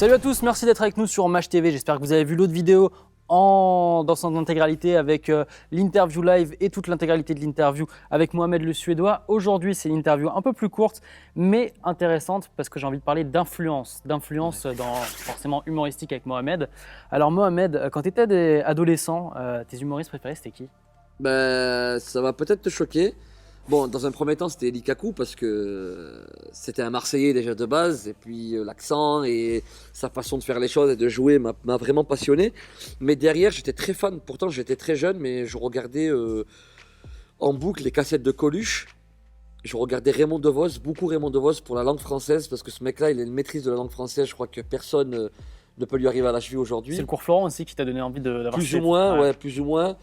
Salut à tous, merci d'être avec nous sur Match TV. J'espère que vous avez vu l'autre vidéo dans son intégralité avec l'interview live et toute l'intégralité de l'interview avec Mohamed le Suédois. Aujourd'hui, c'est une interview un peu plus courte mais intéressante parce que j'ai envie de parler d'influence forcément humoristique avec Mohamed. Alors Mohamed, quand tu étais adolescent, tes humoristes préférés c'était qui? Ça va peut-être te choquer. Bon, dans un premier temps, c'était Eli Kakou parce que c'était un Marseillais déjà de base, et puis l'accent et sa façon de faire les choses et de jouer m'a vraiment passionné. Mais derrière, j'étais très fan. Pourtant, j'étais très jeune, mais je regardais en boucle les cassettes de Coluche. Je regardais Raymond DeVos, beaucoup Raymond DeVos pour la langue française, parce que ce mec-là, il a une maîtrise de la langue française. Je crois que personne ne peut lui arriver à la cheville aujourd'hui. C'est le cours Florent aussi qui t'a donné envie d'avoir Plus ou moins, ouais, plus ou moins.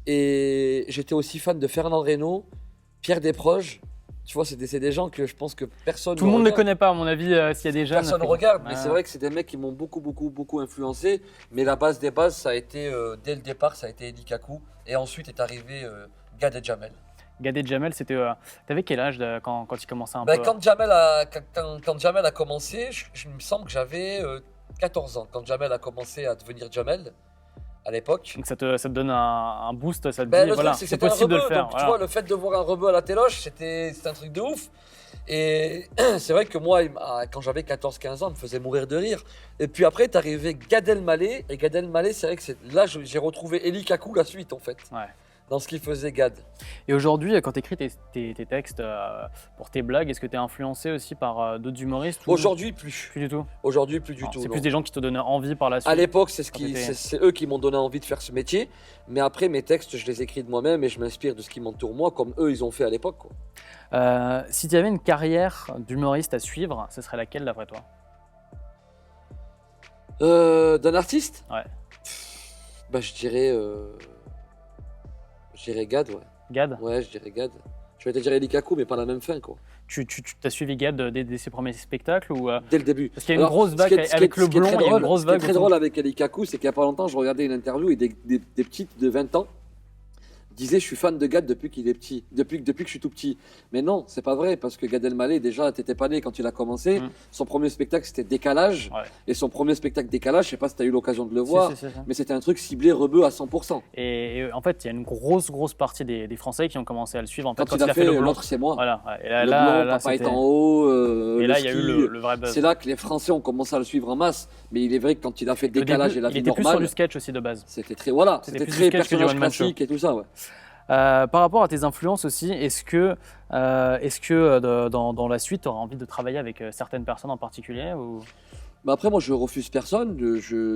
Et j'étais aussi fan de Fernand Reynaud, Pierre Desproges. Tu vois, c'est des gens que je pense que personne. Tout le monde ne les connaît pas, à mon avis, s'il y a des jeunes. Personne ne regarde, mais c'est vrai que c'est des mecs qui m'ont beaucoup influencé. Mais la base des bases, ça a été, dès le départ, ça a été Eli Kakou. Et ensuite est arrivé Gad Elmaleh. Gad Elmaleh, c'était. T'avais quel âge quand il commençait un peu Quand Jamel a commencé, je me semble que j'avais 14 ans. Quand Jamel a commencé à devenir Jamel, à l'époque. Donc ça te donne un boost, ça te dit voilà, c'est possible de le faire. Donc, voilà. Tu vois, le fait de voir un rebeu à la téloche, c'était un truc de ouf. Et c'est vrai que moi, quand j'avais 14-15 ans, il me faisait mourir de rire. Et puis après, est arrivé Gad Elmaleh. Et Gad Elmaleh, c'est vrai que là, j'ai retrouvé Eli Kakou la suite, en fait. Ouais. Dans ce qu'il faisait Gad. Et aujourd'hui, quand tu écris tes textes pour tes blagues, est-ce que tu es influencé aussi par d'autres humoristes Aujourd'hui, plus. Plus du tout. Aujourd'hui, plus du tout. C'est plus des gens qui te donnent envie par la suite. À l'époque, c'est eux qui m'ont donné envie de faire ce métier. Mais après, mes textes, je les écris de moi-même et je m'inspire de ce qui m'entoure moi, comme eux, ils ont fait à l'époque. Si tu avais une carrière d'humoriste à suivre, ce serait laquelle d'après toi? D'un artiste? Ouais. Je dirais Gad, ouais. Gad? Ouais, je dirais Gad. Je vais te dire Eli Kakou, mais pas la même fin, quoi. Tu as suivi Gad dès ses premiers spectacles ou Dès le début. Parce qu'il y a une grosse vague avec le blond, il y a une grosse vague. Ce qui est très drôle avec Eli Kakou, c'est qu'il n'y a pas longtemps, je regardais une interview et des petites de 20 ans disaient je suis fan de Gad depuis qu'il est petit, depuis que je suis tout petit. Mais non, c'est pas vrai, parce que Gad Elmaleh, déjà, t'étais pas né quand il a commencé. Son premier spectacle, c'était Décalage. Ouais. Et son premier spectacle Décalage, je sais pas si tu as eu l'occasion de le voir, mais c'était un truc ciblé rebeu à 100%. Et en fait, il y a une grosse partie des Français qui ont commencé à le suivre. En fait, quand il a fait L'autre, c'est moi. Voilà. Et le blond, Papa est en haut. Et là, il y a eu le vrai buzz. C'est là que les Français ont commencé à le suivre en masse. Mais il est vrai que quand il a fait Décalage et la vie normale. Il était plus sur du sketch aussi de base. C'était très personnage classique et tout ça, ouais. Par rapport à tes influences aussi, est-ce que dans la suite, tu auras envie de travailler avec certaines personnes en particulier ou... Après, moi, je refuse personne.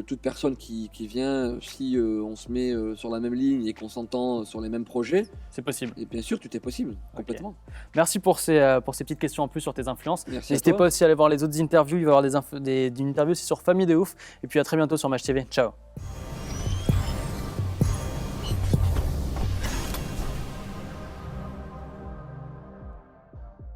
Toute personne qui vient, si on se met sur la même ligne et qu'on s'entend sur les mêmes projets, c'est possible. Et bien sûr, tout est possible, complètement. Okay. Merci pour ces petites questions en plus sur tes influences. N'hésitez pas aussi à aller voir les autres interviews. Il va y avoir une interview aussi sur Famille de Ouf. Et puis à très bientôt sur Match TV. Ciao.